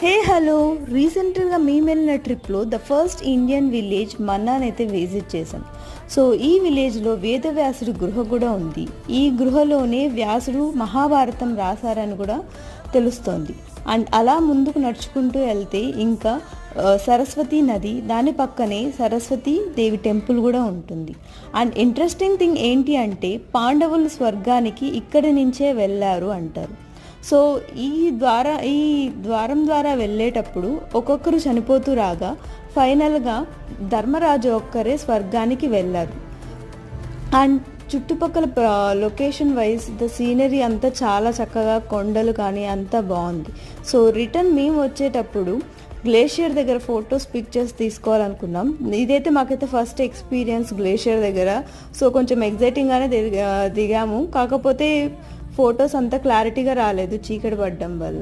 Hey hello, రీసెంట్గా మేము వెళ్ళిన ట్రిప్లో ద ఫస్ట్ ఇండియన్ విలేజ్ మన్నాని అయితే విజిట్ చేశాం. సో ఈ విలేజ్లో వేదవ్యాసుడి గృహ కూడా ఉంది. ఈ గృహలోనే వ్యాసుడు మహాభారతం రాశారని కూడా తెలుస్తోంది. అండ్ అలా ముందుకు నడుచుకుంటూ వెళ్తే ఇంకా సరస్వతి నది, దాని పక్కనే సరస్వతి దేవి టెంపుల్ కూడా ఉంటుంది. అండ్ ఇంట్రెస్టింగ్ థింగ్ ఏంటి అంటే పాండవులు స్వర్గానికి ఇక్కడి నుంచే వెళ్ళారు అంటారు. సో ఈ ద్వారం ద్వారా వెళ్ళేటప్పుడు ఒక్కొక్కరు చనిపోతూ రాగా ఫైనల్గా ధర్మరాజు ఒక్కరే స్వర్గానికి వెళ్ళారు. అండ్ చుట్టుపక్కల లొకేషన్ వైజ్ ద సీనరీ అంతా చాలా చక్కగా, కొండలు కానీ అంతా బాగుంది. సో రిటర్న్ మేము వచ్చేటప్పుడు గ్లేషియర్ దగ్గర ఫొటోస్, పిక్చర్స్ తీసుకోవాలనుకున్నాం. ఇదైతే మాకైతే ఫస్ట్ ఎక్స్పీరియన్స్ గ్లేషియర్ దగ్గర. సో కొంచెం ఎగ్జైటింగ్గానే దిగాము. కాకపోతే ఫొటోస్ అంత క్లారిటీగా రాలేదు చీకటి పడడం వల్ల.